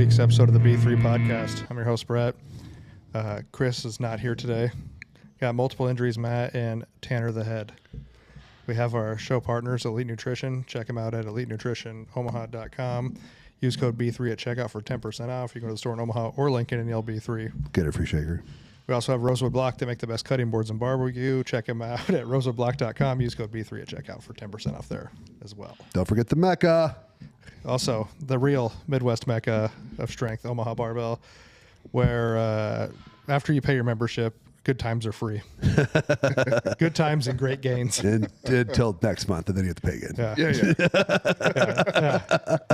week's episode of the B3 podcast. I'm your host, Brett. Chris is not here today. Got multiple injuries, Matt and Tanner the Head. We have our show partners, Elite Nutrition. Check them out at elitenutritionomaha.com. Use code B3 at checkout for 10% off. You can go to the store in Omaha or Lincoln and yell B3. Get it free shaker. We also have Rosewood Block. They make the best cutting boards and barbecue. Check them out at rosewoodblock.com. Use code B3 at checkout for 10% off there as well. Don't forget the Mecca. Also, the real Midwest Mecca of strength, Omaha Barbell, where after you pay your membership, good times are free. Good times and great gains. Until next month, and then you have to pay again. Yeah.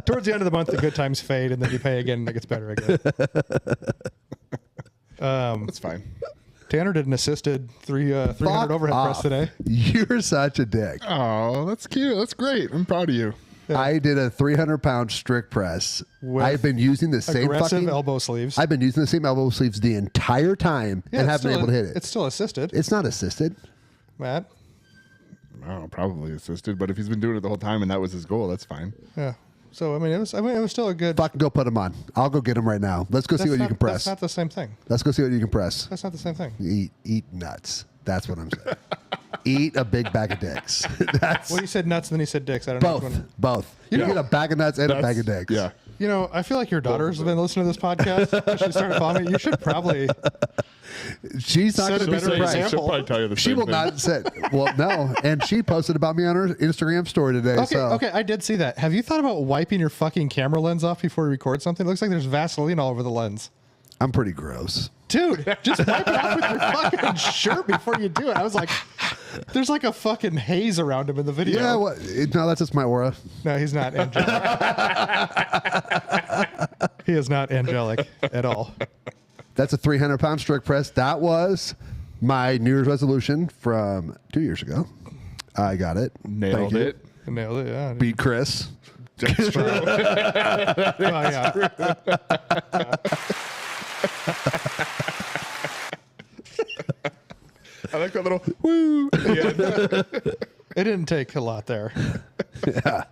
Towards the end of the month, the good times fade, and then you pay again, and it gets better again. That's fine. Tanner did an assisted 300 overhead press today. You're such a dick. Oh, that's cute. That's great. I'm proud of you. Yeah. I did a 300-pound strict press. With I've been using the same aggressive elbow sleeves. I've been using the same elbow sleeves the entire time and haven't been able to hit it. It's still assisted. It's not assisted. Matt? Oh, probably assisted, but if he's been doing it the whole time and that was his goal, that's fine. Yeah. So, it was still a good... Fucking go put them on. I'll go get them right now. Let's go see what you can press. That's not the same thing. Let's go see what you can press. That's not the same thing. Eat nuts. That's what I'm saying. Eat a big bag of dicks. That's Well, you said nuts and then you said dicks. I don't know. which one. both. You can get a bag of nuts and a bag of dicks. Yeah. You know, I feel like your daughter's been listening to this podcast. She started following me. You should probably... She's not going to be Set a better surprised. example. She'll probably tell you the She same will thing. not say. Well, no. And she posted about me on her Instagram story today. Okay, I did see that. Have you thought about wiping your fucking camera lens off before you record something? It looks like there's Vaseline all over the lens. I'm pretty gross. Dude, just wipe it off with your fucking shirt before you do it. I was like, there's like a fucking haze around him in the video. Yeah, no, that's just my aura. No, he's not angelic. He is not angelic at all. That's a 300-pound strict press. That was my New Year's resolution from 2 years ago. I got it. Nailed Thank you. it. Nailed it, yeah. Beat Chris. That's true. Oh, yeah. I like that little woo at the end. It didn't take a lot there. Yeah.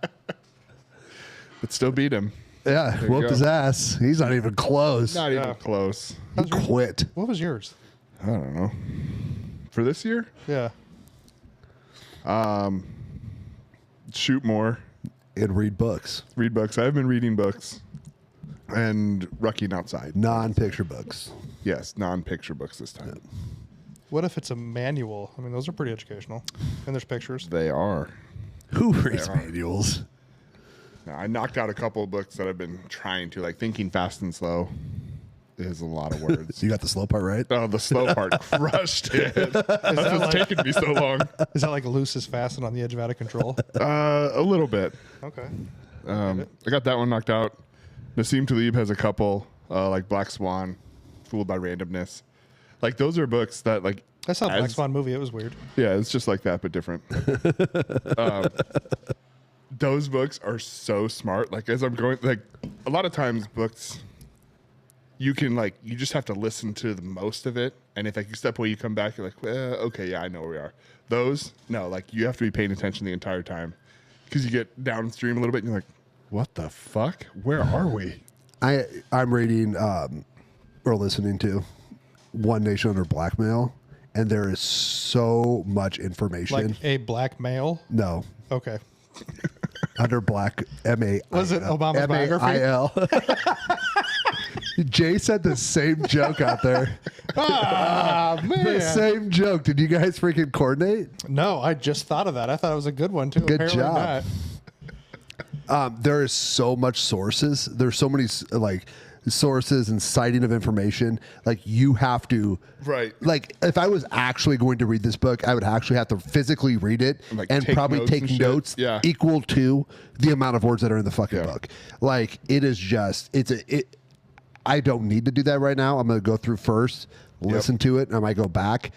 But still beat him. Yeah. you Whooped go. his ass. He's not even close. Not Yeah. even close. He quit. What was yours? I don't know. For this year, Yeah. shoot more, And read books. read books. I've been reading books and rucking outside. Non-picture books. Yes, non-picture books this time. What if it's a manual? I mean, those are pretty educational. And there's pictures. They are. Who reads are. manuals? Now, I knocked out a couple of books that I've been trying to, like Thinking Fast and Slow is a lot of words. You got the slow part right? Oh, the slow part crushed it. That's what's taking me so long. Is that like loose is fast and on the edge of out of control? A little bit. Okay. I got that one knocked out. Nassim Taleb has a couple, like Black Swan, Fooled by Randomness. Like, those are books that, like... I saw Black as- Swan movie. It was weird. Yeah, it's just like that, but different. Those books are so smart. Like, as I'm going... Like, a lot of times, books... You can, like... You just have to listen to the most of it. And if, like, you step away, you come back, you're like, okay, yeah, I know where we are. Those, no, like, you have to be paying attention the entire time. Because you get downstream a little bit, and you're like, what the fuck? Where are we? I'm reading or listening to One Nation Under Blackmail, and there is so much information. Like a black male. No, Okay. under black M-A. Was it Obama's M-A-I-L. Jay said the same joke out there. Ah, The man. same joke. Did you guys freaking coordinate? No, I just thought of that. I thought it was a good one, too. Good Apparently job. not. There is so much sources. There's so many sources and citing of information. Like, you have to, Right. like, if I was actually going to read this book, I would actually have to physically read it Like, and take probably notes take and shit. notes Yeah. equal to the amount of words that are in the fucking Yeah. book. Like, it is just I don't need to do that right now. I'm going to go through first, listen to it, and I might go back.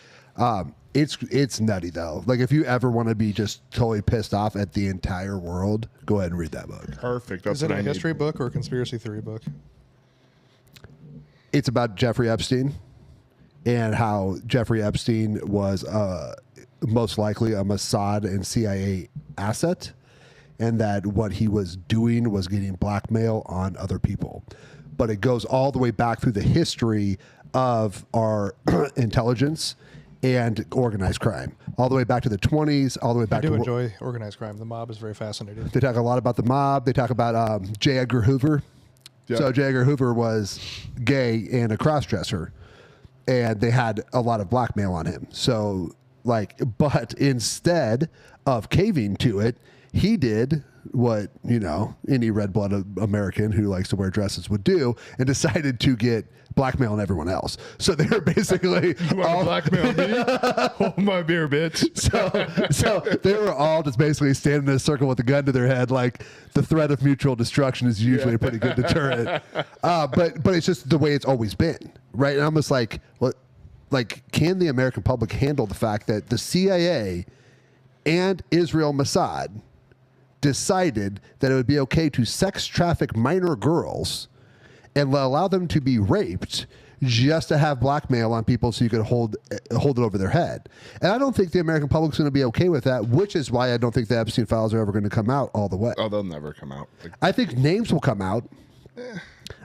It's nutty though. Like, if you ever want to be just totally pissed off at the entire world, go ahead and read that book. Perfect. That's Is it what a I history need. book or a conspiracy theory book? It's about Jeffrey Epstein and how Jeffrey Epstein was most likely a Mossad and CIA asset, and that what he was doing was getting blackmail on other people. but it goes all the way back through the history of our intelligence and organized crime, all the way back to the 20s, all the way I back do to enjoy organized crime. The mob is very fascinating. They talk a lot about the mob. They talk about J. Edgar Hoover. Yeah. So J. Edgar Hoover was gay and a cross-dresser, and they had a lot of blackmail on him. So, like, but instead of caving to it, he did what, you know, any red-blooded American who likes to wear dresses would do, and decided to get blackmail on everyone else. So they were basically You want to blackmail me? Hold my beer, bitch. so they were all just basically standing in a circle with a gun to their head. Like, the threat of mutual destruction is usually a pretty good deterrent. But it's just the way it's always been, right? And I'm just like, what? Like, can the American public handle the fact that the CIA and Israel Mossad decided that it would be okay to sex traffic minor girls and allow them to be raped just to have blackmail on people so you could hold it over their head? And I don't think the American public's going to be okay with that, which is why I don't think the Epstein files are ever going to come out all the way. Oh, they'll never come out. Like, I think names will come out.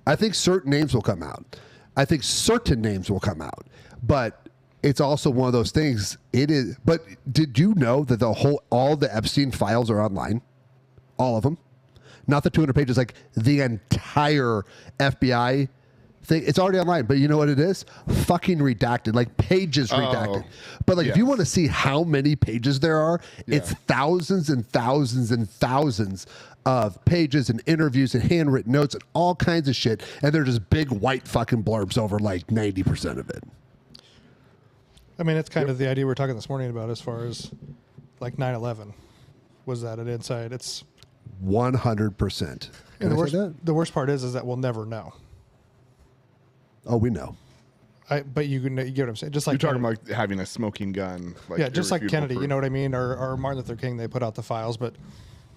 I think certain names will come out. I think certain names will come out. But it's also one of those things. It is. But did you know that all the Epstein files are online? All of them. Not the 200 pages, like the entire FBI thing. It's already online, but you know what it is? Fucking redacted, like pages redacted. But like, if you want to see how many pages there are, it's thousands and thousands and thousands of pages and interviews and handwritten notes and all kinds of shit. And they're just big white fucking blurbs over like 90% of it. I mean, it's kind of the idea we were talking this morning about as far as like 9/11. Was that an insight? It's 100%. and Can I say that? the worst part is that we'll never know. Oh, we know. But you get what I'm saying. Just like you're talking about like having a smoking gun. Like, yeah, just like irrefutable Kennedy. proof. You know what I mean? Or Martin Luther King. They put out the files, but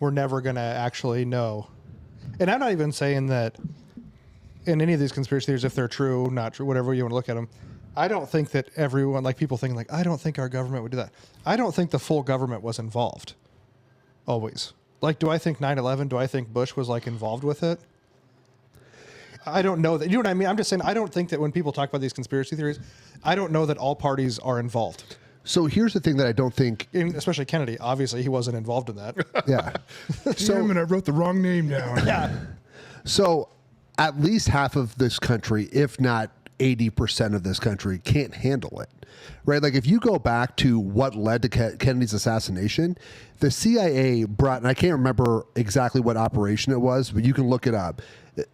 we're never gonna actually know. And I'm not even saying that in any of these conspiracy theories, if they're true, not true, whatever you want to look at them. I don't think that everyone, like people think like, I don't think our government would do that. I don't think the full government was involved. Always. Like, do I think 9/11? Do I think Bush was like involved with it? I don't know that. You know what I mean? I'm just saying, I don't think that when people talk about these conspiracy theories, I don't know that all parties are involved. So here's the thing that I don't think. Especially Kennedy. Obviously, he wasn't involved in that. Yeah. Damn it, I wrote the wrong name down. Yeah. So at least half of this country, if not 80% of this country, can't handle it, right? Like, if you go back to what led to Kennedy's assassination, the CIA brought, and I can't remember exactly what operation it was, but you can look it up.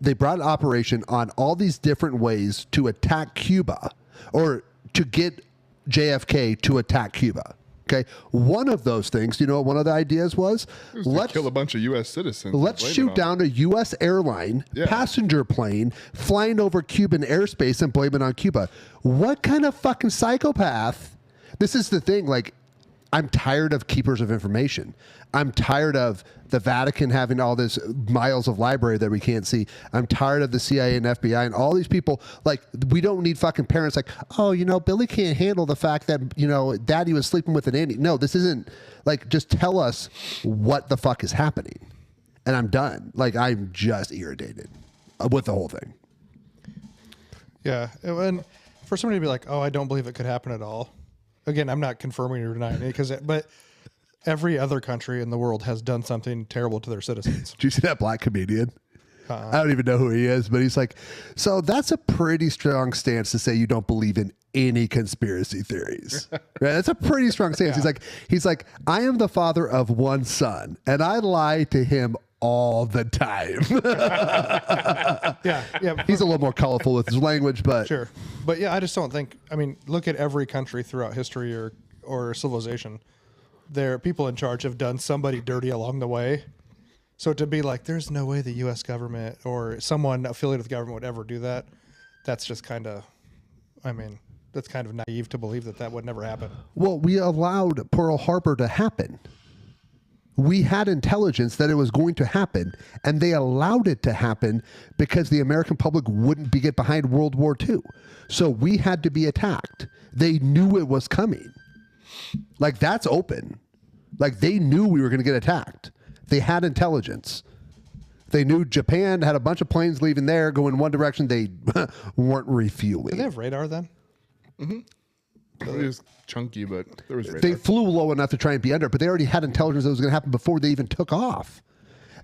They brought an operation on all these different ways to attack Cuba, or to get JFK to attack Cuba. Okay, one of those things, you know what one of the ideas was? Let's kill a bunch of U.S. citizens. Let's shoot down a U.S. airline passenger plane flying over Cuban airspace and blame it on Cuba. What kind of fucking psychopath? This is the thing. Like, I'm tired of keepers of information. I'm tired of the Vatican having all this miles of library that we can't see. I'm tired of the CIA and FBI and all these people. Like, we don't need fucking parents like, oh, you know, Billy can't handle the fact that, you know, Daddy was sleeping with an Andy. No, this isn't, like, just tell us what the fuck is happening. And I'm done. Like, I'm just irritated with the whole thing. Yeah. And for somebody to be like, oh, I don't believe it could happen at all. Again, I'm not confirming or denying it, but every other country in the world has done something terrible to their citizens. Did you see that black comedian? I don't even know who he is, but he's like, so that's a pretty strong stance to say you don't believe in any conspiracy theories. Right? That's a pretty strong stance. Yeah. He's like, I am the father of one son, and I lie to him all the time. Yeah. He's a little more colorful with his language, but Sure. But yeah, I just don't think, I mean, look at every country throughout history or civilization. Their people in charge have done somebody dirty along the way. So to be like, there's no way the U.S. government or someone affiliated with the government would ever do that, that's just kind of, I mean, that's kind of naive to believe that would never happen. well, we allowed Pearl Harbor to happen. We had intelligence that it was going to happen, and they allowed it to happen because the American public wouldn't get behind World War II. So we had to be attacked. They knew it was coming. Like, that's open. Like, they knew we were going to get attacked. They had intelligence. they knew Japan had a bunch of planes leaving there going one direction, they weren't refueling. Did they have radar then? It was chunky, but there was radar. They flew low enough to try and be under, but they already had intelligence that was going to happen before they even took off.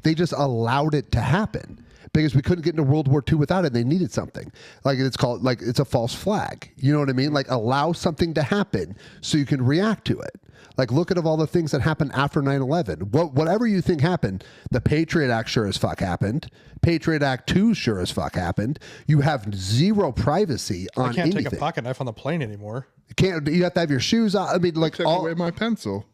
They just allowed it to happen because we couldn't get into World War II without it. They needed something. Like it's called, like it's a false flag. You know what I mean? Like allow something to happen so you can react to it. Like look at all the things that happened after 9/11. Whatever you think happened, the Patriot Act sure as fuck happened. Patriot Act 2 sure as fuck happened. You have zero privacy on I can't anything. take a pocket knife on the plane anymore. You have to have your shoes on. I mean, like Took away my pencil.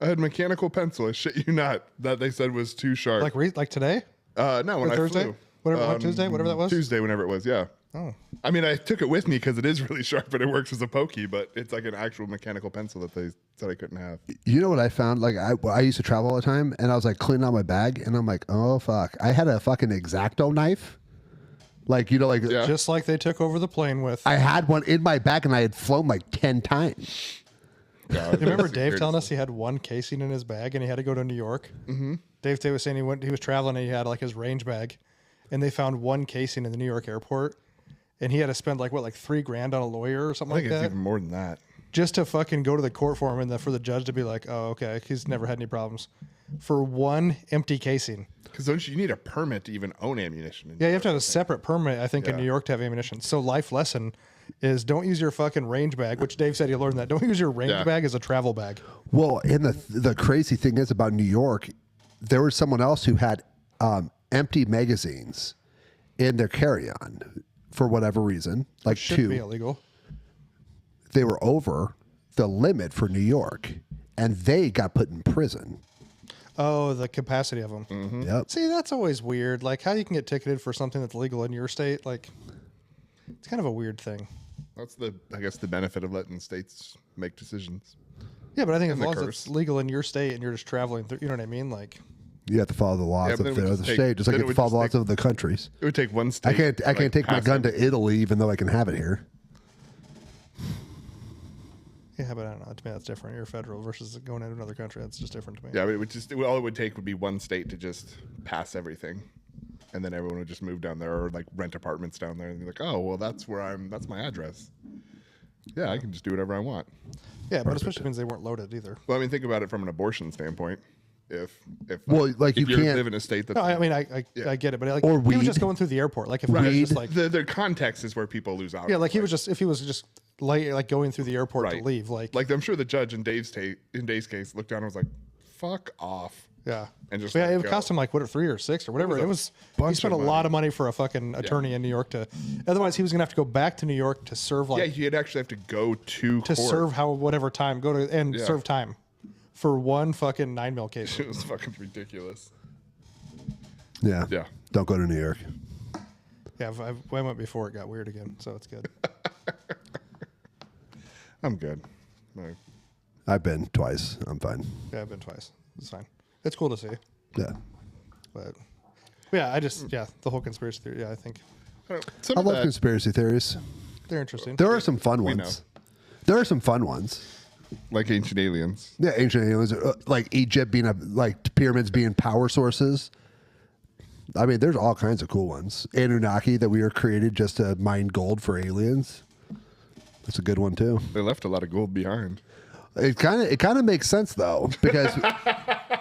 I had mechanical pencil. I shit you not. That they said was too sharp. Like today? No, when I Thursday? flew. Whatever, Tuesday, whatever that was? Tuesday, whenever it was, yeah. Oh. I mean, I took it with me because it is really sharp and it works as a pokey, but it's like an actual mechanical pencil that they said I couldn't have. You know what I found? Like I used to travel all the time, and I was like cleaning out my bag, and I'm like, oh fuck, I had a fucking X-Acto knife. Like like Yeah. Just like they took over the plane with. I had one in my bag, and I had flown like 10 times. God, You remember that's Dave weird. telling us he had one casing in his bag and he had to go to New York? Mm-hmm. Dave was saying he was traveling and he had like his range bag, and they found one casing in the New York airport, and he had to spend like $3,000 on a lawyer or something I like think it's that, even more than that. just to fucking go to the court for him and for the judge to be like, oh okay, he's never had any problems, for one empty casing. Because you need a permit to even own ammunition. in Yeah, you New have to have York, a separate permit, I think, in Yeah. New York to have ammunition. So life lesson is don't use your fucking range bag, which Dave said he learned that. Don't use your range Yeah. bag as a travel bag. Well, and the crazy thing is about New York, there was someone else who had empty magazines in their carry-on for whatever reason, like Shouldn't be two. illegal. They were over the limit for New York, and they got put in prison. Oh, the capacity of them. Mm-hmm. Yep. See, that's always weird. Like how you can get ticketed for something that's legal in your state. Like it's kind of a weird thing. That's I guess the benefit of letting states make decisions. Yeah, but I think as the long as curse. it's legal in your state and you're just traveling through, you know what I mean? Like, You have to follow the laws Yeah, but of then it the would other just take- state, just like then you it have to would follow the just laws of the countries. It would take one state. I can't like, take my pass gun it. to Italy, even though I can have it here. yeah, but I don't know. To me, that's different. You're federal versus going into another country. That's just different to me. Yeah, but all it would take would be one state to just pass everything, and then everyone would just move down there or like rent apartments down there and be like, oh, well, that's my address. Yeah, I can just do whatever I want. Yeah, but especially means they weren't loaded either. Well, I mean, think about it from an abortion standpoint. If Well, like, if you you can't- live in a state that's No, I mean, I get it, but like, Or he was weed. just going through the airport. Like, if he Right. was just like, the context is where people lose out. yeah, like he was just, if he was just like going through the airport to Right. leave, like I'm sure the judge in Dave's case looked down and was like, "Fuck off." yeah, And just But yeah, let it it would go. cost him like 3 or 6 or whatever. It was. He bunch spent a of lot money. of money for a fucking attorney in New York to. Otherwise, he was gonna have to go back to New York to serve Yeah, like you'd actually have to go to to court. serve whatever time go to and Yeah. serve time for one fucking 9mm case. It was fucking ridiculous. Yeah. Yeah. Don't go to New York. Yeah, I went before it got weird again, so it's good. I'm good. No. I've been twice. I'm fine. Yeah, I've been twice. It's fine. It's cool to see, Yeah. but yeah, the whole conspiracy theory. Yeah, I think Some I of love that, conspiracy theories. they're interesting. There are some fun We ones. There are some fun ones. like ancient aliens. Yeah, ancient aliens, like Egypt being like pyramids being power sources. I mean, there's all kinds of cool ones. Anunnaki, that we were created just to mine gold for aliens. That's a good one too. They left a lot of gold behind. It kind of makes sense though, because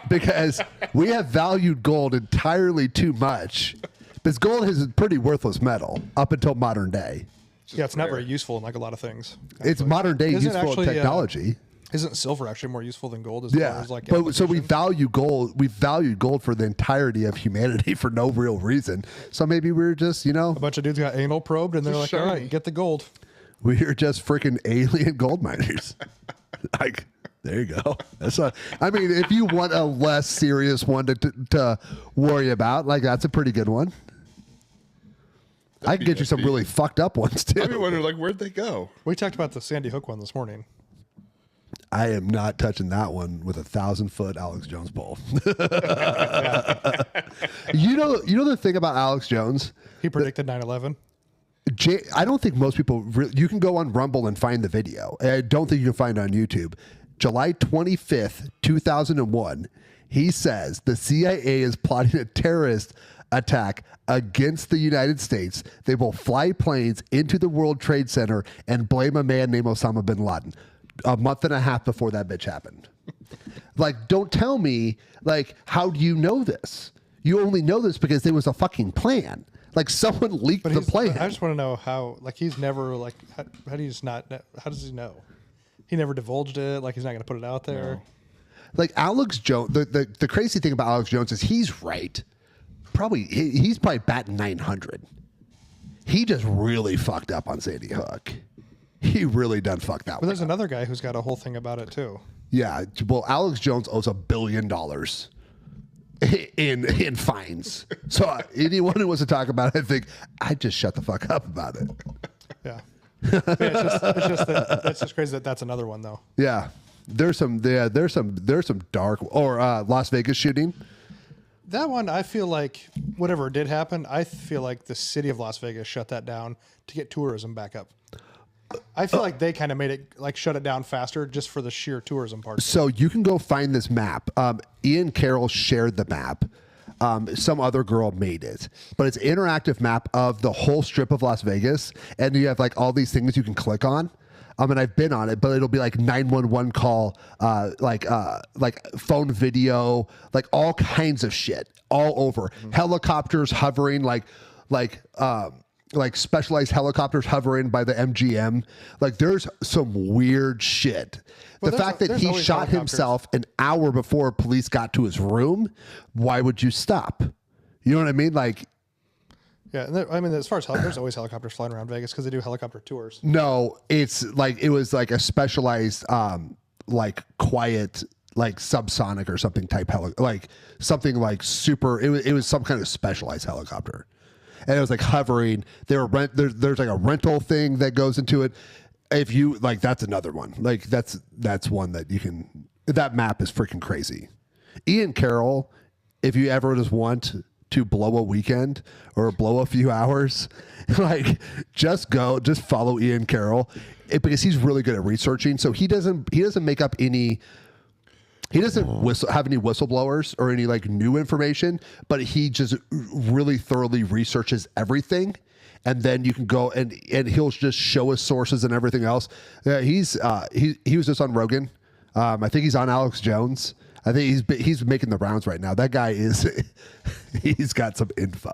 because we have valued gold entirely too much. Because gold is a pretty worthless metal up until modern day. Yeah, it's not rare. very useful in like a lot of things. It's actually. modern day Isn't it useful actually, technology. Isn't silver actually more useful than gold? As far Yeah, as like but so we application? value gold. We valued gold for the entirety of humanity for no real reason. So maybe we're just, a bunch of dudes got anal probed and they're like, Just all shiny. right, get the gold. we're just freaking alien gold miners. Like, there you go. That's not. I mean, if you want a less serious one to worry about, like that's a pretty good one. I can get you some really fucked up ones I'd be too. wondering, like, where'd they go? We talked about the Sandy Hook one this morning. I am not touching that one with a 1,000-foot Alex Jones pole. You know the thing about Alex Jones. He predicted 9/11. I don't think most people. You can go on Rumble and find the video. I don't think you can find it on YouTube. July 25th, 2001, He says the CIA is plotting a terrorist attack against the United States. They will fly planes into the World Trade Center and blame a man named Osama bin Laden a month and a half before that bitch happened. Like, don't tell me, like, how do you know this? You only know this because there was a fucking plan. Like, someone leaked the plan. I just want to know how, like, he's never, like, how do you just not, how does he know? He never divulged it. Like, he's not going to put it out there. No. Like, Alex Jones, the crazy thing about Alex Jones is he's right. He's probably batting 900. He just really fucked up on Sandy Hook. He really done fucked that But one there's up. another guy who's got a whole thing about it, too. Yeah, well, Alex Jones owes $1 billion in fines. So anyone who wants to talk about it, I think I'd just shut the fuck up about it. Yeah. It's just crazy that that's another one, though. Yeah, there's some dark or Las Vegas shooting. That one, I feel like whatever did happen, I feel like the city of Las Vegas shut that down to get tourism back up. I feel like they kind of made it, like, shut it down faster just for the sheer tourism part. So you can go find this map. Ian Carroll shared the map. Some other girl made it, but it's an interactive map of the whole strip of Las Vegas, and you have like all these things you can click on. And I've been on it, but it'll be like 911 call, like phone video, like all kinds of shit all over. Helicopters hovering, like specialized helicopters hovering by the MGM. Like, there's some weird shit. Well, the fact that there's he always shot helicopters. himself an hour before police got to his room, why would you stop? You know what I mean? Like, Yeah, and I mean, as far as there's always helicopters flying around Vegas because they do helicopter tours. no, it's like, it was like a specialized, like quiet, like subsonic or something type like something like super. It was some kind of specialized helicopter, and it was like hovering. There's like a rental thing that goes into it. If you like, that's another one. Like, that's one that you can. That map is freaking crazy. Ian Carroll, if you ever just want to blow a weekend or blow a few hours, like, just follow Ian Carroll, because he's really good at researching. So he doesn't make up any. He doesn't have any whistleblowers or any like new information, but he just really thoroughly researches everything. And then you can go and he'll just show us sources and everything else. Yeah, he was just on Rogan. I think he's on Alex Jones. I think he's making the rounds right now. That guy he's got some info.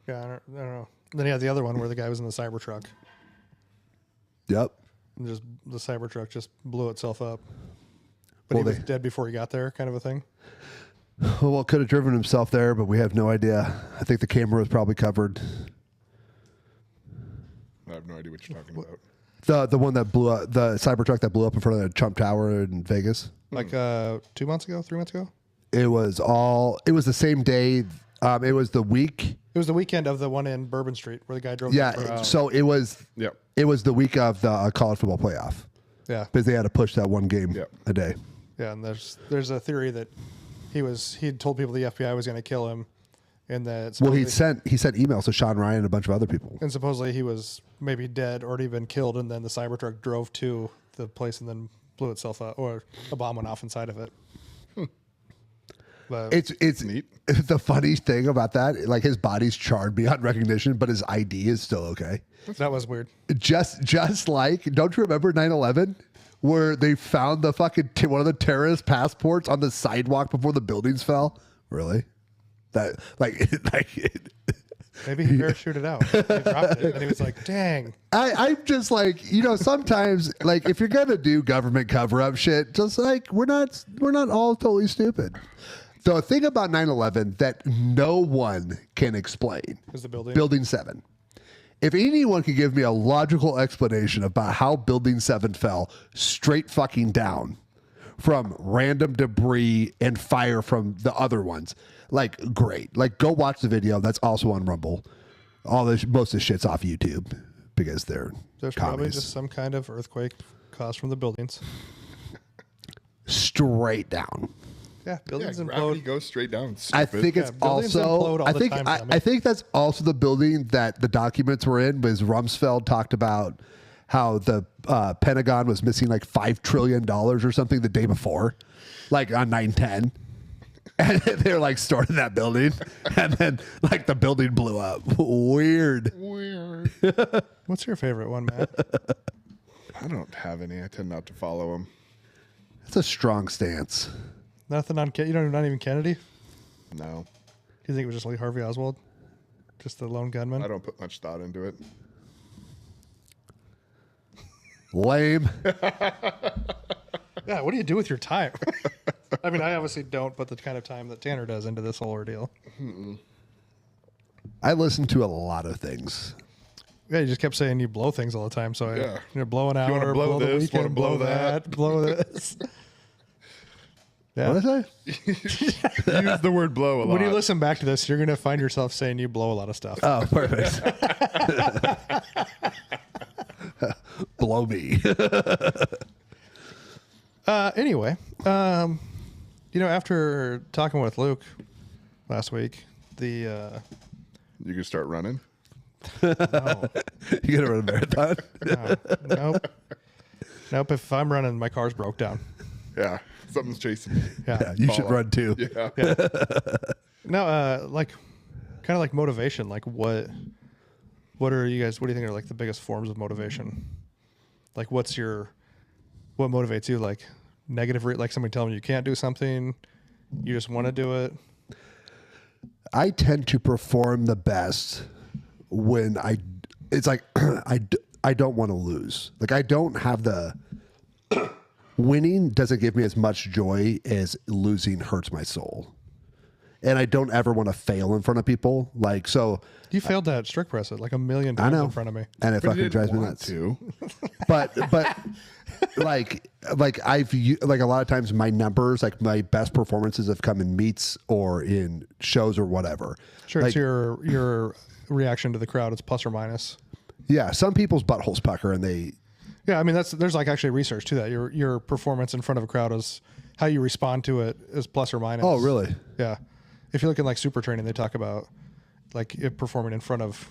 Yeah, I don't know. Then he had the other one where the guy was in the Cybertruck. Yep. And just the Cybertruck just blew itself up. But Well, he was dead before he got there, kind of a thing. Well, could have driven himself there, but we have no idea. I think the camera was probably covered. I have no idea what you're talking about. The one that blew up, the Cybertruck that blew up in front of the Trump Tower in Vegas. Like 2 months ago, 3 months ago? It was the same day. It was the week. It was the weekend of the one in Bourbon Street where the guy drove. Yeah. So it was. Yep. It was the week of the college football playoff Yeah. because they had to push that one game Yep. a day. Yeah, and there's a theory that he'd told people the FBI was going to kill him, and that Well, he supposedly- sent emails to Sean Ryan and a bunch of other people. and supposedly he was maybe dead or already been killed, and then the Cybertruck drove to the place and then blew itself up, or a bomb went off inside of it. But It's Neat. The funny thing about that, like, his body's charred beyond recognition, but his ID is still okay. that was weird. Just like, don't you remember 9/11? Where they found the fucking one of the terrorist passports on the sidewalk before the buildings fell? Really? That like Maybe he parachuted out. He dropped it, and he was like, "Dang." I'm just like, sometimes, like, if you're gonna do government cover up shit, just like, we're not all totally stupid. The thing about 9/11 that no one can explain Was the building? Building 7. If anyone could give me a logical explanation about how Building 7 fell straight fucking down from random debris and fire from the other ones, like, great. Like, go watch the video. That's also on Rumble. Most of the shit's off YouTube because they're There's probably commies. just some kind of earthquake caused from the buildings. Straight down. Yeah, Yeah, buildings gravity implode. goes straight down. It's I stupid. think it's buildings also. implode all I the think time, I Tommy. think that's also the building that the documents were in. Because Rumsfeld talked about how the Pentagon was missing like $5 trillion or something the day before, like on 9/10. And they're like stored in that building, and then like the building blew up. Weird. What's your favorite one, Matt? I don't have any. I tend not to follow them. That's a strong stance. Nothing on you don't not even Kennedy. No, Do you think it was just Lee Harvey Oswald, just the lone gunman? I don't put much thought into it. Lame. Yeah, what do you do with your time? I mean, I obviously don't put the kind of time that Tanner does into this whole ordeal. I listen to a lot of things. Yeah, you just kept saying you blow things all the time. So Yeah. blow an hour, wanna blow blow the this, wanna weekend, blow blow that, blow this. Yeah. What did I say? You use the word blow a lot. When you listen back to this, you're going to find yourself saying you blow a lot of stuff. Oh, perfect. Blow me. Anyway, after talking with Luke last week, You can start running. You gotta run a marathon. Nope. If I'm running, my car's broke down. Yeah, something's chasing me. Yeah, you should run too. Yeah. No, like, kind of like motivation. Like, what are you guys? What do you think are like the biggest forms of motivation? Like, what motivates you? Like, negative, like somebody telling you you can't do something, you just want to do it. I tend to perform the best when it's like I don't want to lose. Like I don't have the winning doesn't give me as much joy as losing hurts my soul. And I don't ever want to fail in front of people. Like, so You failed that strict press it like a million I times know in front of me. and it But fucking you didn't drives me want nuts. to. But like like a lot of times my numbers, like my best performances have come in meets or in shows or whatever. Sure, Like, it's your reaction to the crowd. It's plus or minus. yeah, some people's buttholes pucker and they Yeah, I mean there's like actually research to that. Your performance in front of a crowd is how you respond to it is plus or minus. Oh, really? Yeah. If you look in like super training, they talk about like it performing in front of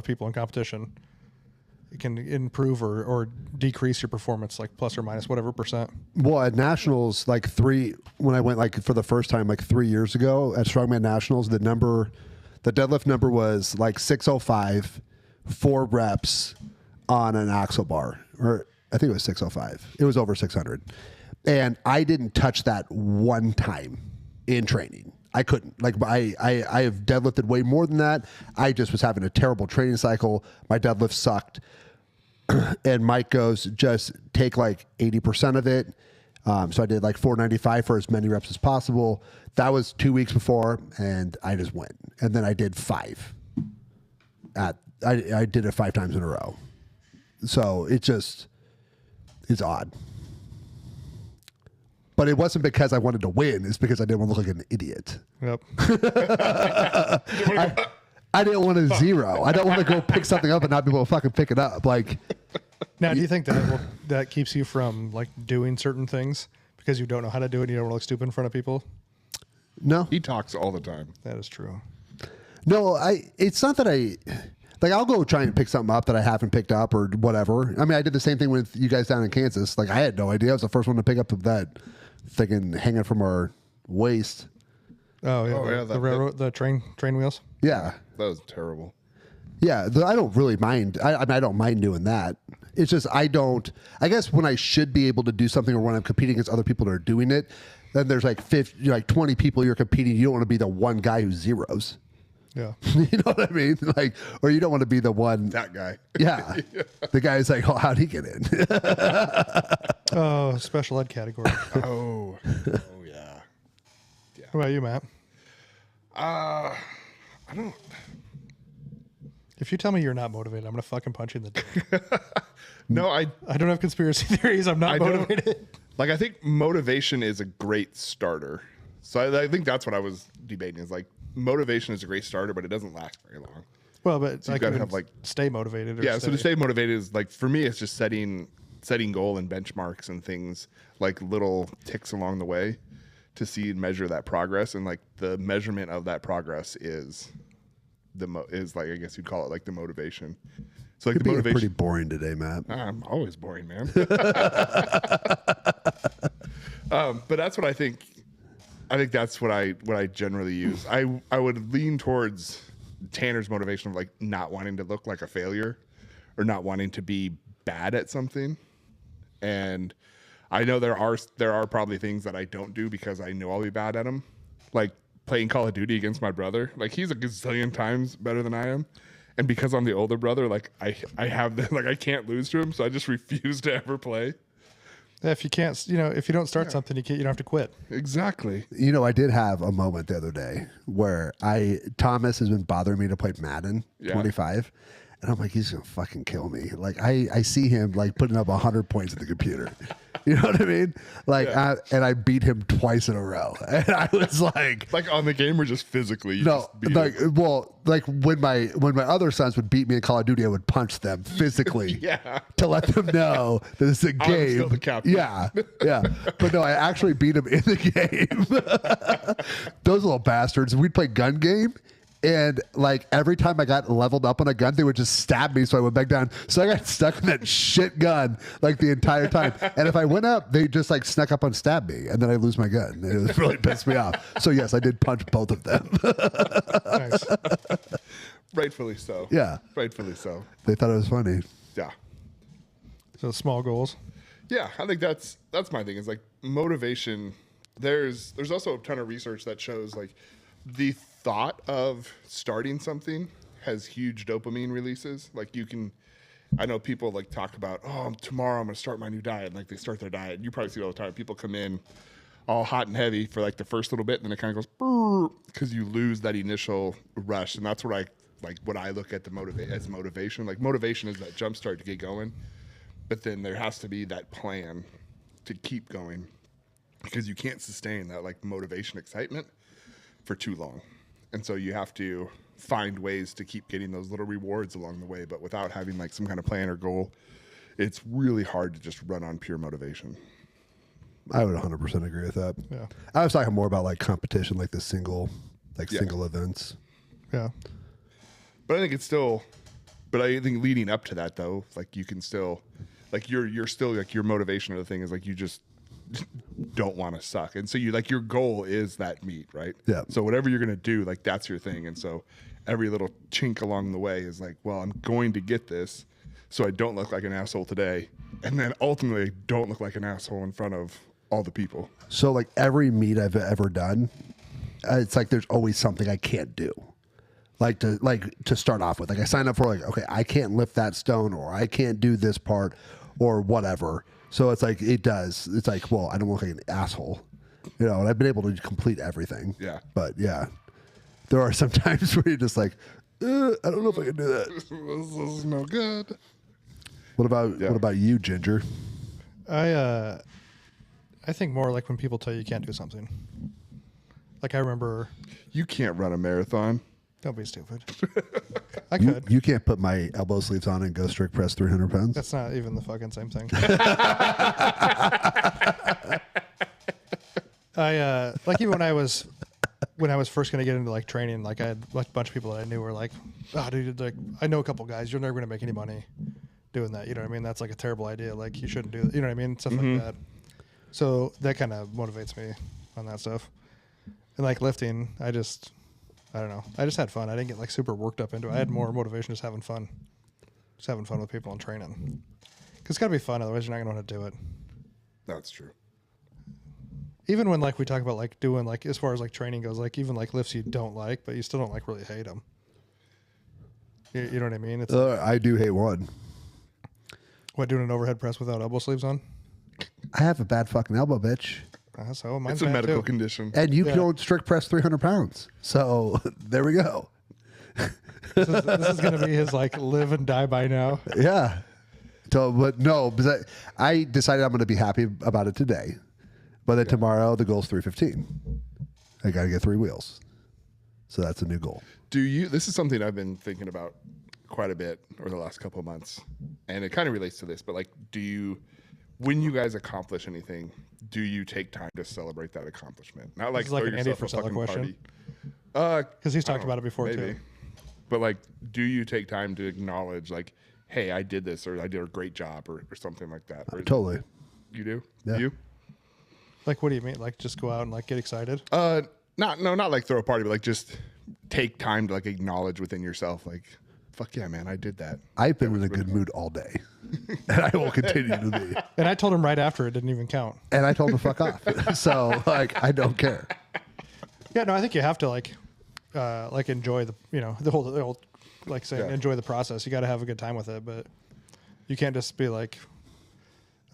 people in competition. It can improve or decrease your performance like plus or minus whatever percent. Well, at nationals, when I went like for the first time like 3 years ago at Strongman Nationals, the deadlift number was like 605, 4 reps on an axle bar, or I think it was 605. It was over 600, and I didn't touch that one time in training. I couldn't. Like I have deadlifted way more than that. I just was having a terrible training cycle. My deadlift sucked. And Mike goes, just take like 80% of it. So I did like 495 for as many reps as possible. That was 2 weeks before, and I just went. And then I did 5. I did it 5 times in a row. So it's odd. But it wasn't because I wanted to win. It's because I didn't want to look like an idiot. Yep. I didn't want to zero. I don't want to go pick something up and not be able to fucking pick it up. Like, Now, do you think that keeps you from like doing certain things because you don't know how to do it and you don't want to look stupid in front of people? no, He talks all the time. That is true. no. It's not that I'll go try and pick something up that I haven't picked up or whatever. I mean, I did the same thing with you guys down in Kansas. Like, I had no idea. I was the first one to pick up that thing hanging from our waist. Oh yeah, Oh, yeah, the railroad, the train wheels. Yeah. That was terrible. Yeah, I don't really mind. I mean, I don't mind doing that. It's just I guess when I should be able to do something or when I'm competing against other people that are doing it, then there's like 20 people you're competing. You don't want to be the one guy who zeros. Yeah. You know what I mean? Like, or you don't want to be the one. That guy. Yeah, the guy's like, oh, how'd he get in? Oh, special ed category. Oh yeah. What about you, Matt? I don't. If you tell me you're not motivated, I'm gonna fucking punch you in the dick. No, I I don't have conspiracy theories. I'm not I don't- motivated. like. I think motivation is a great starter. So I think that's what I was debating. Is like motivation is a great starter, but it doesn't last very long. Well, but So you I gotta can have, like- stay motivated. Or Yeah. So to stay motivated is like for me, it's just setting goal and benchmarks and things like little ticks along the way to see and measure that progress. And like the measurement of that progress is is like, I guess you'd call it like the motivation. So like You're the being motivation. pretty boring today, Matt. I'm always boring, man. But that's what I think. I think that's what I generally use. I would lean towards Tanner's motivation of like not wanting to look like a failure or not wanting to be bad at something. And I know there are probably things that I don't do because I know I'll be bad at them. Like playing Call of Duty against my brother. Like he's a gazillion times better than I am. And because I'm the older brother, like I have the, like I can't lose to him, so I just refuse to ever play. Yeah, if you can't, if you don't start something, you don't have to quit. Exactly. You know, I did have a moment the other day where Thomas has been bothering me to play Madden 25. And I'm like, he's going to fucking kill me. Like, I see him, like, putting up 100 points at the computer. You know what I mean? Like, and I beat him twice in a row. And I was like... Like, on the game or just physically? You no, just beat like, him? well, like, when my other sons would beat me in Call of Duty, I would punch them physically to let them know that it's a game. I'm still the captain. Yeah, yeah. But no, I actually beat him in the game. Those little bastards. We'd play gun game. And like every time I got leveled up on a gun, they would just stab me. So I went back down. So I got stuck in that shit gun like the entire time. And if I went up, they just like snuck up and stabbed me. And then I lose my gun. It was really pissed me off. So yes, I did punch both of them. Nice. Rightfully so. Yeah. Rightfully so. They thought it was funny. Yeah. So small goals. Yeah, I think that's my thing. Is like motivation. There's also a ton of research that shows like the thought of starting something has huge dopamine releases. Like I know people like talk about, oh, tomorrow I'm going to start my new diet. And like they start their diet. You probably see it all the time. People come in all hot and heavy for like the first little bit, and then it kind of goes because you lose that initial rush. And that's what I look at as motivation. Like motivation is that jump start to get going, but then there has to be that plan to keep going because you can't sustain that like motivation excitement for too long. And so you have to find ways to keep getting those little rewards along the way, but without having like some kind of plan or goal, it's really hard to just run on pure motivation. I would 100% agree with that. Yeah. I was talking more about like competition, like the single events. Yeah. But I think I think leading up to that though, like you can still, like you're still like your motivation of the thing is like you just don't want to suck. And so you like your goal is that meet, right? Yeah. So whatever you're going to do, like that's your thing. And so every little chink along the way is like, well, I'm going to get this so I don't look like an asshole today. And then ultimately don't look like an asshole in front of all the people. So like every meet I've ever done, it's like there's always something I can't do. Like to start off with. Like I signed up for like, okay, I can't lift that stone or I can't do this part or whatever. So it's like it's like, well, I don't look like an asshole. You know, and I've been able to complete everything. Yeah. But yeah. There are some times where you're just like, I don't know if I can do that. This is no good. What about you, Ginger? I think more like when people tell you can't do something. Like I remember. You can't run a marathon. Don't be stupid. I could. You can't put my elbow sleeves on and go strict press 300 pounds. That's not even the fucking same thing. I like even when I was first gonna get into like training, like I had like a bunch of people that I knew were like, oh dude, like I know a couple guys, you're never gonna make any money doing that. You know what I mean? That's like a terrible idea. Like you shouldn't do that. You know what I mean? Stuff like that. So that kind of motivates me on that stuff. And like lifting, I don't know. I just had fun. I didn't get like super worked up into it. I had more motivation just having fun. Just having fun with people and training. Because it's got to be fun. Otherwise, you're not going to know how to do it. That's true. Even when like we talk about like doing like as far as like training goes, like even like lifts you don't like, but you still don't like really hate them. You know what I mean? It's I do hate one. what, doing an overhead press without elbow sleeves on? I have a bad fucking elbow, bitch. So mine's It's a bad medical too. condition. And you Yeah. can strict press 300 pounds. So there we go. This is going to be his like live and die by now. Yeah. So, but no, because I decided I'm going to be happy about it today. But then tomorrow the goal's 315. I got to get 3 wheels. So that's a new goal. This is something I've been thinking about quite a bit over the last couple of months. And it kind of relates to this, but like, when you guys accomplish anything, do you take time to celebrate that accomplishment? Not like This is like throw an Andy yourself a Frisella fucking question. party. Because he's talked about it before Maybe. too. But like, do you take time to acknowledge like, hey, I did this, or I did a great job, or something like that? Or is Totally. you do? Yeah. You? Like, what do you mean? Like, just go out and like get excited? Not like throw a party, but like just take time to like acknowledge within yourself, like, fuck yeah, man, I did that. I've been in a good mood all day, and I will continue to be. And I told him right after it didn't even count. And I told him to fuck off. So like, I don't care. Yeah, no, I think you have to like enjoy the, you know, the whole like saying Yeah. enjoy the process. You got to have a good time with it, but you can't just be like,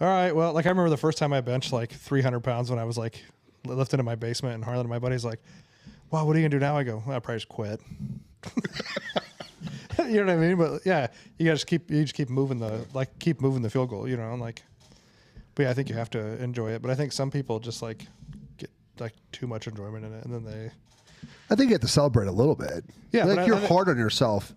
all right, well, like I remember the first time I benched like 300 pounds when I was like lifting in my basement in Harlan, and my buddy's like, wow, what are you gonna do now? I go, well, I'll probably just quit. You know what I mean? But yeah, you just keep moving the field goal, you know, and like, but yeah, I think you have to enjoy it. But I think some people just like get like too much enjoyment in it, and then they, I think you have to celebrate a little bit. Yeah, like but you're I- hard on yourself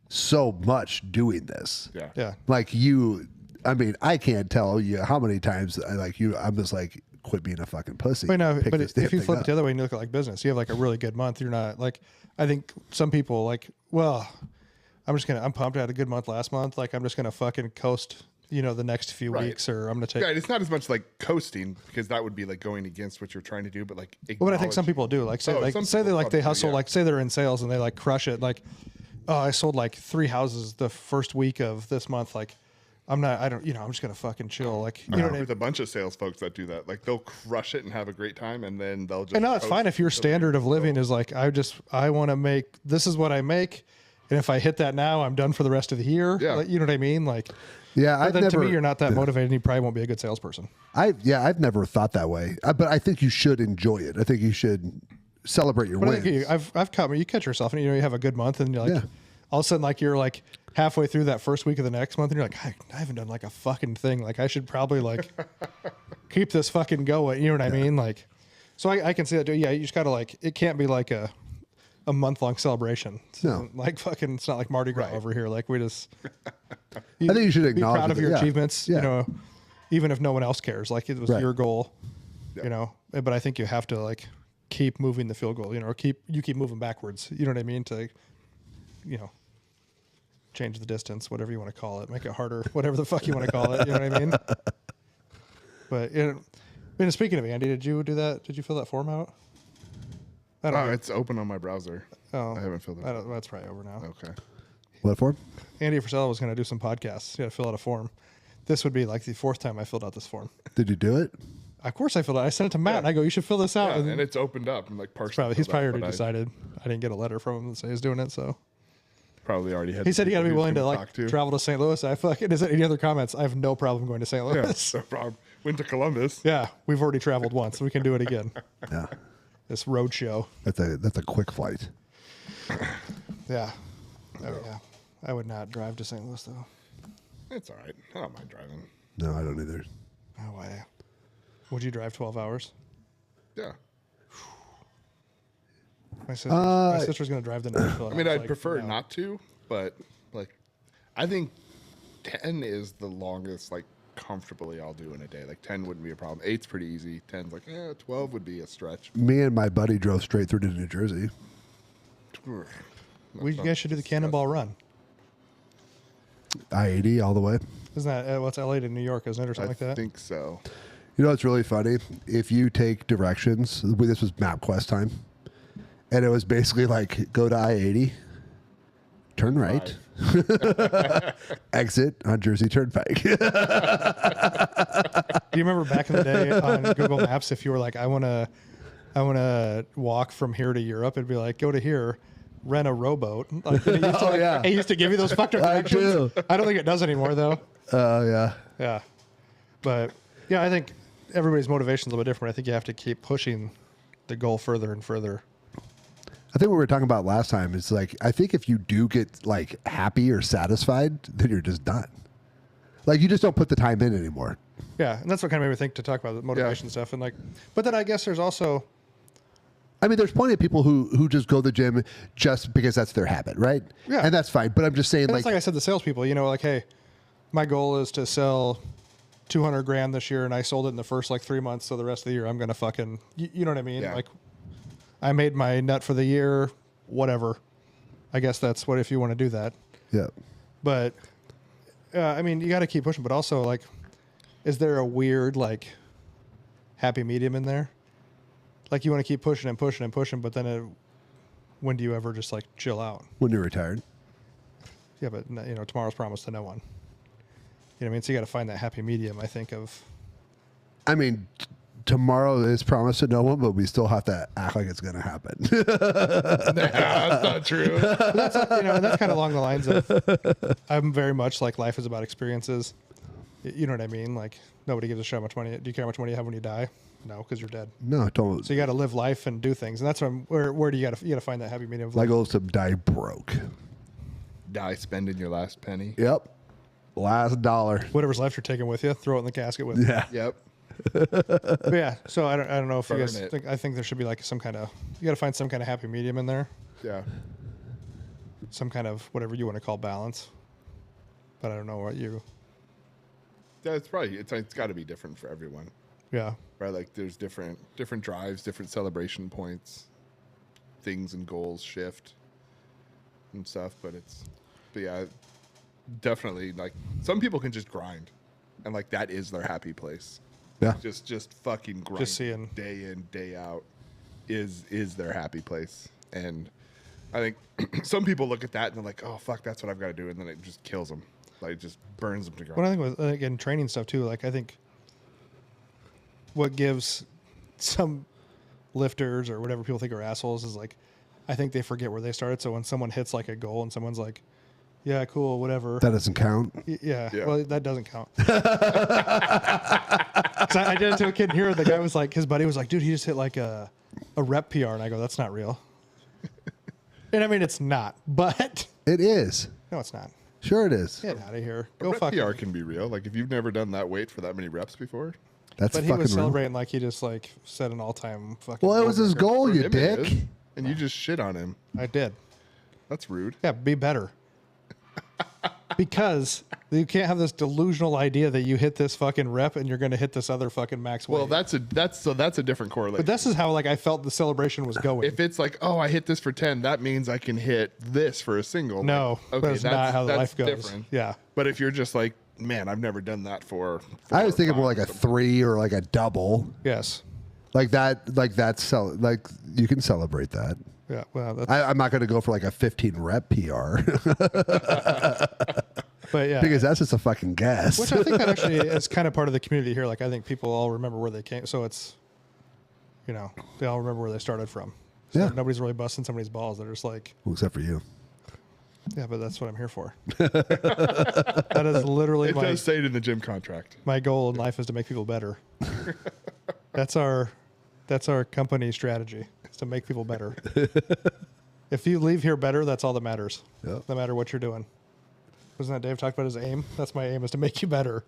so much doing this. Yeah. yeah. Like you, I mean, I can't tell you how many times I'm just like, quit being a fucking pussy. But no, Pick but this if damn you thing flip it up. the other way and you look at like business, you have like a really good month. You're not like, I think some people like, well, I'm pumped. I had a good month last month. Like I'm just gonna fucking coast, you know, the next few Right. weeks, or I'm gonna take. Yeah, it's not as much like coasting, because that would be like going against what you're trying to do, but like But I think some acknowledge- people do. Like say, Oh, some say they people like they probably do, hustle. yeah. Like say they're in sales and they like crush it. Like, oh, I sold like 3 houses the first week of this month. Like, I'm just gonna fucking chill. Like, you I know work what I mean? with a bunch of sales folks that do that. Like they'll crush it and have a great time, and then they'll just. And no, it's coast fine if your until- standard of living is like I want to make, this is what I make, and if I hit that now, I'm done for the rest of the year. Yeah. Like, you know what I mean? Like, Yeah, but I've then never. to me, you're not that motivated, and you probably won't be a good salesperson. I've never thought that way. But I think you should enjoy it. I think you should celebrate your But I wins. think I've caught me. You catch yourself, and you know you have a good month, and you're like, Yeah. all of a sudden, like you're like halfway through that first week of the next month, and you're like, I haven't done like a fucking thing. Like I should probably like keep this fucking going. You know what I mean? Like, so I can see that. Yeah, you just gotta like, it can't be like a month long celebration. It's No. like fucking, it's not like Mardi Gras over here. Like we just, I think you should be acknowledge proud of it. your Yeah. achievements. Yeah. You know, even if no one else cares. Like it was Right. your goal. You know, but I think you have to like keep moving the field goal. You know, or keep moving backwards. You know what I mean? To, you know, change the distance, whatever you want to call it, make it harder, whatever the fuck you want to call it. You know what I mean? But speaking of Andy, did you do that? Did you fill that form out? I don't know. It's open on my browser. Oh, I haven't filled it. That's probably over now. Okay. What for? Andy Frisella was going to do some podcasts. He had to fill out a form. This would be like the 4th time I filled out this form. Did you do it? Of course I filled it. I sent it to Matt and I go, you should fill this out. Yeah, and and it's opened up and like partially. he's filled probably out, already but I decided. I didn't get a letter from him that say he's doing it. So Probably already had. he said he got to be people willing he to was like gonna talk travel to St. Louis. I fucking, is there any other comments? I have no problem going to St. Yeah, Louis. no problem. Went to Columbus. Yeah, we've already traveled once. We can do it again. Yeah. This road show. That's a quick flight. Yeah. Oh, yeah. I would not drive to St. Louis though. It's all right. I don't mind driving. No, I don't either. No way. Would you drive 12 hours? Yeah. My sister's going to drive to Nashville. I mean, I'd prefer not to, but like, I think 10 is the longest like comfortably I'll do in a day. Like 10 wouldn't be a problem. 8's pretty easy. 10's like, 12 would be a stretch. Me and my buddy drove straight through to New Jersey. You guys should do the Cannonball Run. I-80 all the way. Isn't that what's LA to New York, isn't it, or I something like that? think so. You know what's really funny? If you take directions, this was MapQuest time, and it was basically like go to I-80, turn right, exit on Jersey Turnpike. Do you remember back in the day on Google Maps, if you were like, I want to walk from here to Europe, it'd be like, go to here, rent a rowboat. Like, it used to, Oh, yeah. It used to give you those fucked up I directions. do. I don't think it does anymore though. Yeah. Yeah. But yeah, I think everybody's motivation is a little bit different. I think you have to keep pushing the goal further and further. I think what we were talking about last time is like, I think if you do get like happy or satisfied, then you're just done. Like you just don't put the time in anymore. Yeah. And that's what kind of made me think to talk about the motivation stuff. And like, but then I guess there's also, I mean, there's plenty of people who just go to the gym just because that's their habit, right? Yeah. And that's fine. But I'm just saying, and like, it's like I said, the salespeople, you know, like, hey, my goal is to sell 200 grand this year, and I sold it in the first like 3 months. So the rest of the year, I'm going to fucking, you know what I mean? Yeah. Like, I made my nut for the year, whatever. I guess that's what if you want to do that. Yeah. But I mean, you got to keep pushing. But also, like, is there a weird like happy medium in there? Like, you want to keep pushing and pushing and pushing, but then when do you ever just like chill out? When you're retired. Yeah, but you know, tomorrow's promised to no one. You know what I mean? So you got to find that happy medium. I think of. I mean, tomorrow is promised to no one, but we still have to act like it's going to happen. That's not true. That's you know, and that's kind of along the lines of. I'm very much like life is about experiences. You know what I mean? Like, nobody gives a shit how much money. Do you care how much money you have when you die? No, because you're dead. No, don't. So you got to live life and do things, and that's where do you got to find that happy medium? Of My life. goal is to die broke. Die spending your last penny. Yep. Last dollar. Whatever's left, you're taking with you. Throw it in the casket with. You. Yeah. Yep. But yeah. So I don't know if you Burn guys it. think. I think there should be like some kind of. You got to find some kind of happy medium in there. Yeah. Some kind of whatever you want to call balance. But I don't know what you. Yeah, it's got to be different for everyone, Yeah. right? Like there's different drives, different celebration points, things and goals shift and stuff. But yeah, definitely like some people can just grind, and like that is their happy place. Yeah. Just fucking grind. Just seeing. Day in, day out is their happy place. And I think some people look at that and they're like, oh fuck, that's what I've got to do, and then it just kills them. Like it just burns them to ground. What I think with again training stuff too, like I think what gives some lifters or whatever people think are assholes is like I think they forget where they started. So when someone hits like a goal and someone's like, "Yeah, cool, whatever," That doesn't count. yeah, Yeah. well that doesn't count. 'Cause I did it to a kid here. The guy was like, his buddy was like, "Dude, he just hit like a rep PR," and I go, "That's not real." And I mean, it's not, but It is. no, it's not. Sure it is. Get out of here. A Go rep fuck. PR can be real. Like if you've never done that weight for that many reps before, That's But he fucking was real. celebrating like he just like set an all-time fucking. Well, it was his goal, for you him it dick. is, and you just shit on him. I did. That's rude. Yeah, be better. Because you can't have this delusional idea that you hit this fucking rep and you're going to hit this other fucking max weight. Well, that's a different correlation. But this is how like I felt the celebration was going. If it's like, oh, I hit this for 10, that means I can hit this for a single. No, Like, that's not how the life goes. Different. Yeah. But if you're just like, man, I've never done that for I was thinking more 5 like a 3 or like a double. Yes. Like that. Like that's like you can celebrate that. Yeah. Well, that's, I'm not going to go for like a 15 rep PR but yeah. because that's just a fucking guess. Which I think that actually is kind of part of the community here. Like I think people all remember where they came. So it's, you know, they all remember where they started from. So Yeah. nobody's really busting somebody's balls. They're just like, Well, except for you. yeah, but that's what I'm here for. That is literally It my does say it in the gym contract. my goal in life is to make people better. That's our company strategy, is to make people better. If you leave here better, that's all that matters. Yep. No matter what you're doing. Wasn't that Dave talked about his aim? That's my aim, is to make you better.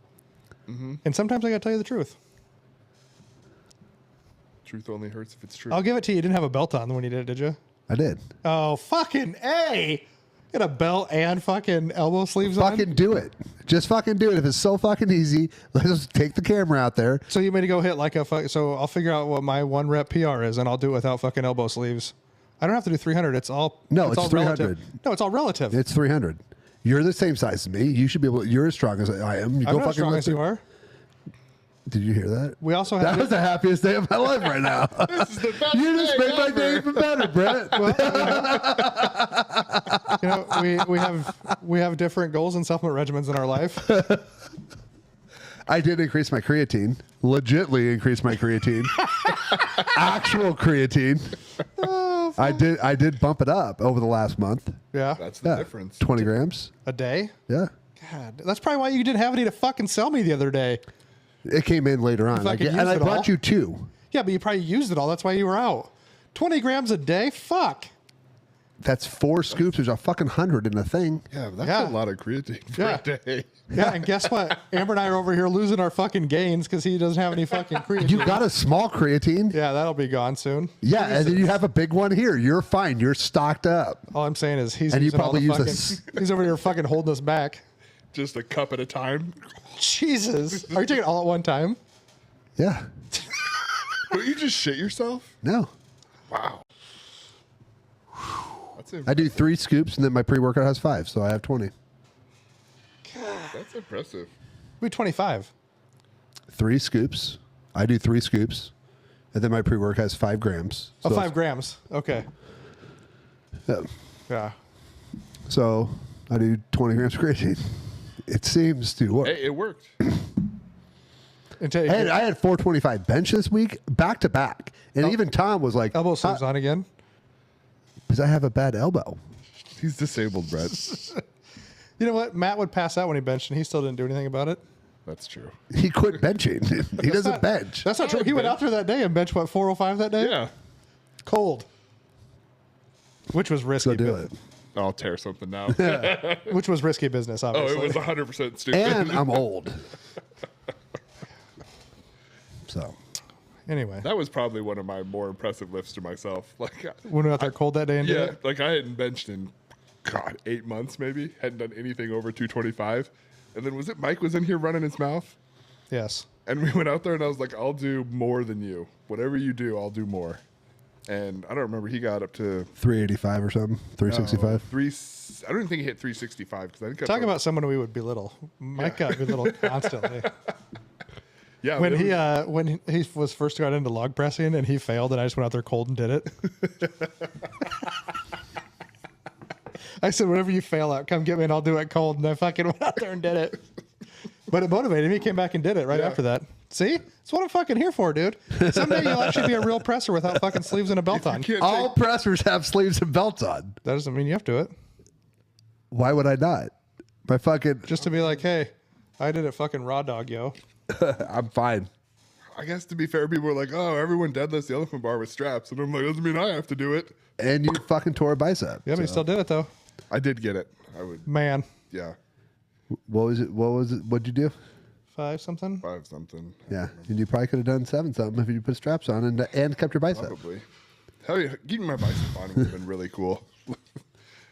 And sometimes I got to tell you the truth. Truth only hurts if it's true. I'll give it to you. You didn't have a belt on when you did it, did you? I did. Oh, fucking A. Get a belt and fucking elbow sleeves on. Fucking do it. Just fucking do it. If it's so fucking easy, let's just take the camera out there. So you made to go hit like so I'll figure out what my 1 rep PR is and I'll do it without fucking elbow sleeves. I don't have to do 300. It's all No, it's all 300. relative. No, it's all relative. It's 300. You're the same size as me. You should be able. You're as strong as I am. You I'm go not as fucking strong lift as you it. are. Did you hear that? We also That have was the happiest day of my life right now. This is the best You just day made my day ever. even better, Brett. you know, we have different goals and supplement regimens in our life. I did increase my creatine. Legitly increase my creatine. Actual creatine. I did bump it up over the last month. Yeah. That's the Yeah. difference. 20 grams. A day? Yeah. God, that's probably why you didn't have any to fucking sell me the other day. It came in later on. fucking And used I it brought all? you 2. Yeah, but you probably used it all. That's why you were out. 20 grams a day? Fuck. That's 4 scoops. There's a fucking 100 in the thing. Yeah, that's Yeah. a lot of creatine for Yeah. a day. Yeah, and guess what? Amber and I are over here losing our fucking gains because he doesn't have any fucking creatine. You got a small creatine. Yeah, that'll be gone soon. Yeah, and then you have a big one here. You're fine. You're stocked up. All I'm saying is he's And you using all probably the use fucking, he's over here fucking holding us back. Just a cup at a time. Jesus. Are you taking it all at one time? Yeah. Don't you just shit yourself? No. Wow. I do 3 scoops, and then my pre-workout has 5, so I have 20. That's impressive. We 25. 3 scoops. I do 3 scoops, and then my pre-work has 5 grams. Oh, So 5 grams. Okay. yeah. Yeah. So I do 20 grams of creatine. It seems to work. Hey, it worked. Until you And get I had 425 bench this week, back to back. And even Tom was like, elbow sleeves on again. because I have a bad elbow. He's disabled, Brett. You know what? Matt would pass out when he benched, and he still didn't do anything about it. That's true. He quit benching. He doesn't not- bench. That's not true. He went out there that day and benched, what, 405 that day? Yeah. Cold. Which was risky. So do it. I'll tear something now. Which was risky business, Oh, obviously. it was 100% stupid. And I'm old. So Anyway, That was probably one of my more impressive lifts to myself. Like, when we were out there cold that day and did yeah, it. like I hadn't benched in, God, 8 months maybe. Hadn't done anything over 225. And then was it Mike was in here running his mouth? Yes. And we went out there and I was like, I'll do more than you. Whatever you do, I'll do more. And I don't remember, he got up to 385 or something, 365. I don't think he hit 365 because I think I Talk put- about someone we would belittle. Mike got belittled constantly. yeah When it he was first got into log pressing and he failed, and I just went out there cold and did it. I said, "Whatever you fail at, come get me and I'll do it cold." And I fucking went out there and did it. But it motivated me. He came back and did it right Yeah. after that. See, that's what I'm fucking here for, dude. Someday you'll actually be a real presser without fucking sleeves and a belt on. can't All take- pressers have sleeves and belts on. That doesn't mean you have to do it. Why would I not? My fucking, Just to be like, hey, I did it fucking raw dog, yo. I'm fine. I guess to be fair, people were like, "Oh, everyone deadlifts the elephant bar with straps," and I'm like, "Doesn't mean I have to do it." And you fucking tore a bicep. Yeah, but he so. still did it though. I did get it. I would, Man, yeah, What was it? What'd you do? 5 something. 5 something. Yeah, and you probably could have done 7 something if you put straps on and kept your bicep. Probably. Hell yeah, keeping my bicep on would have been really cool.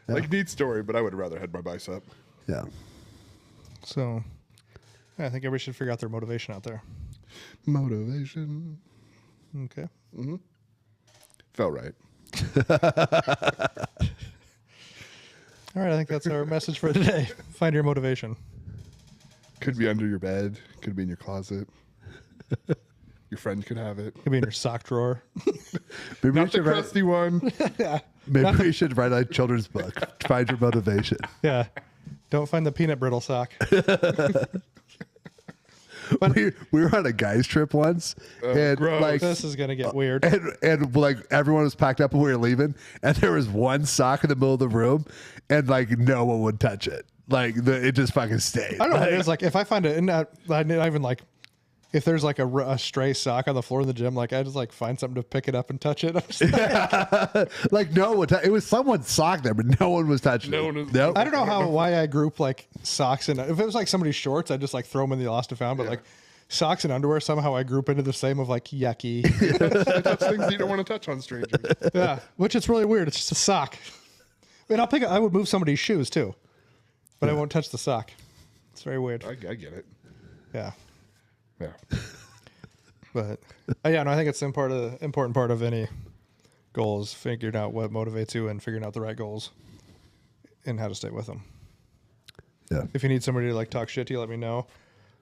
Like neat story, but I would have rather had my bicep. Yeah. So, yeah, I think everybody should figure out their motivation out there. Motivation Okay. felt right. All right, I think that's our message for today. Find your motivation. Could be under your bed. Could be in your closet. Your friend could have it. Could be in your sock drawer. Maybe we Not the should write, crusty one. maybe we should write a children's book. Find your motivation. Yeah. Don't find the peanut brittle sock. We were on a guys trip once, and gross. like This is going to get weird. and like everyone was packed up and we were leaving, and there was one sock in the middle of the room, and like no one would touch it. Like it just fucking stayed. I don't know what it is. Like, if I find it, and not even like, if there's like a stray sock on the floor of the gym, like I just like find something to pick it up and touch it. I'm just like, Like no one. It was someone's sock there, but no one was touching No it. one was- Nope. I don't know why I group like socks and if it was like somebody's shorts, I just like throw them in the lost and found. But like socks and underwear, somehow I group into the same of like yucky. They touch things you don't want to touch on strangers. Yeah, which is really weird. It's just a sock. I mean, I would move somebody's shoes too, but I won't touch the sock. It's very weird. I get it. Yeah, Yeah. but yeah, no, I think it's important part of any goal is figuring out what motivates you and figuring out the right goals and how to stay with them. Yeah, If you need somebody to like talk shit to you, let me know.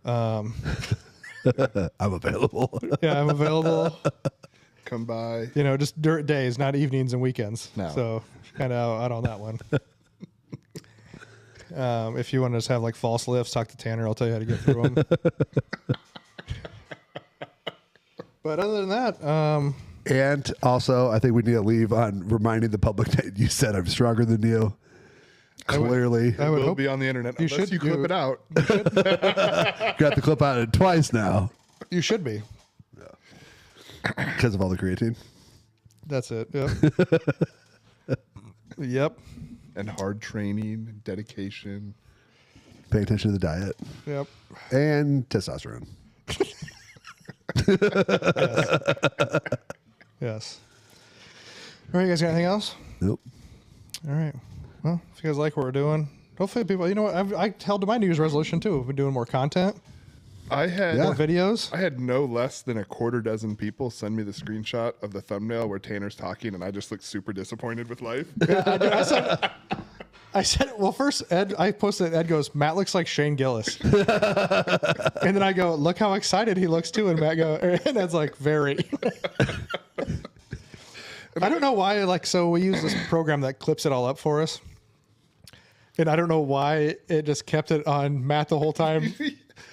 I'm available. Yeah, I'm available. Come by. You know, just dirt days, not evenings and weekends. No. So kind of out on that one. If you want to just have like false lifts, talk to Tanner. I'll tell you how to get through them. But other than that, And also, I think we need to leave on reminding the public that you said I'm stronger than you. Clearly, I would Will hope be on the internet you unless should you clip do- it out. got the clip out of it twice now you should be. because of all the creatine. That's it. Yep. Yep. And hard training, and dedication. Pay attention to the diet Yep. and testosterone. Yes. All right, you guys got anything else? Nope. All right. Well, if you guys like what we're doing, hopefully people, you know what, I held to my New Year's resolution too. We've been doing more content. I had Yeah. More videos. I had no less than a quarter dozen people send me the screenshot of the thumbnail where Tanner's talking, and I just looked super disappointed with life. I said, well, first, I posted, Ed goes, Matt looks like Shane Gillis. And then I go, look how excited he looks too. And Matt and Ed's like, very. I don't know why, so we use this program that clips it all up for us. And I don't know why it just kept it on Matt the whole time.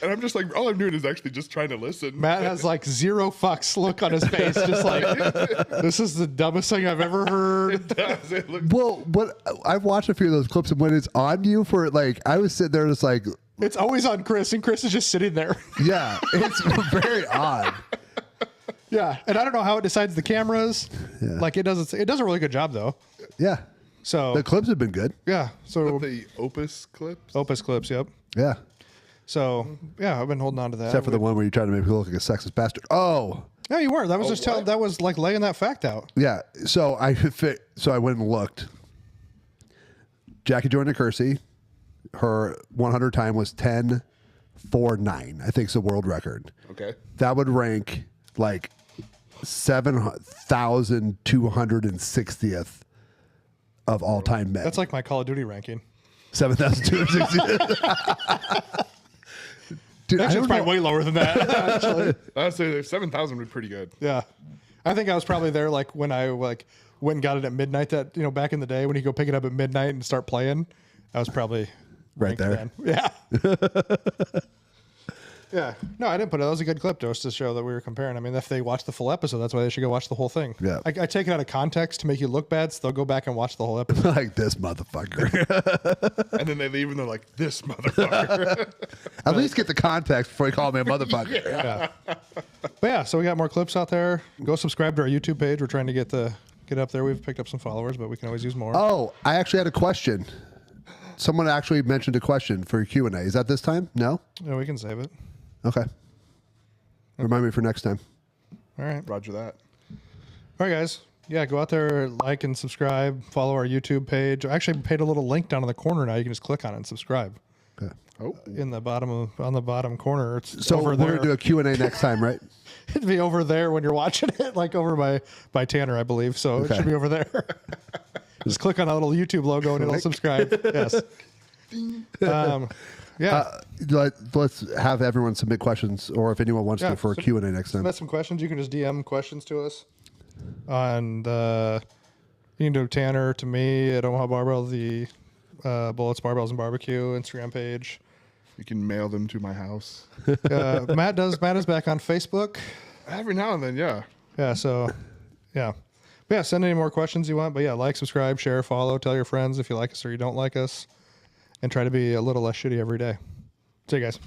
And I'm just like, all I'm doing is actually just trying to listen. Matt has like zero fucks look on his face. Just like, this is the dumbest thing I've ever heard. It looked- Well, what I've watched a few of those clips, and when it's on you for like, I was sitting there just like, It's always on Chris, and Chris is just sitting there. yeah, it's very odd. Yeah. And I don't know how it decides the cameras. Like it does a really good job though. Yeah, So the clips have been good. yeah. So the Opus clips. Opus clips. Yep. Yeah, So yeah, I've been holding on to that. except for the one where you're trying to make me look like a sexist bastard. Oh, No, you weren't. That was just what? that was like laying that fact out. yeah. So I went and looked. Jackie Joyner Kersey, her 100 time was 10.49. I think it's a world record. Okay. That would rank like 7,260th of all time men. That's like my Call of Duty ranking. 7,260. Dude, I Actually, don't it's probably know. way lower than that. Actually, I'd say 7,000 would be pretty good. yeah. I think I was probably there like when I went and got it at midnight. That back in the day when you go pick it up at midnight and start playing, I was probably Right ranked there. then. Yeah. Yeah. No, I didn't put it. That was a good clip just to show that we were comparing. I mean, if they watch the full episode, that's why they should go watch the whole thing. Yeah. I take it out of context to make you look bad, so they'll go back and watch the whole episode. Like this motherfucker. And then they leave and they're like, this motherfucker. At least get the context before you call me a motherfucker. Yeah. But yeah, so we got more clips out there. Go subscribe to our YouTube page. We're trying to get up there. We've picked up some followers, but we can always use more. Oh, I actually had a question. Someone actually mentioned a question for Q&A. Is that this time? No? Yeah, we can save it. Okay. Remind me for next time. All right. Roger that. All right, guys. Yeah, go out there, like and subscribe. Follow our YouTube page. I actually paid a little link down in the corner now. You can just click on it and subscribe. Okay. Oh, On the bottom corner. It's So over we're there. going to do a Q&A next time, right? It'd be over there when you're watching it, like over by Tanner, I believe. So Okay. it should be over there. Just click on that little YouTube logo and it'll subscribe. Yes. Yeah. Let's have everyone submit questions, or if anyone wants Yeah, to, for a Q&A next time. Submit some questions. You can just DM questions to us on the. You can do Tanner to me at Omaha Barbell, the Bullets, Barbells, and Barbecue Instagram page. you can mail them to my house. Matt is back on Facebook. Every now and then, yeah. Yeah. So, yeah. But yeah, send any more questions you want. But yeah, like, subscribe, share, follow, tell your friends if you like us or you don't like us, and try to be a little less shitty every day. See you guys.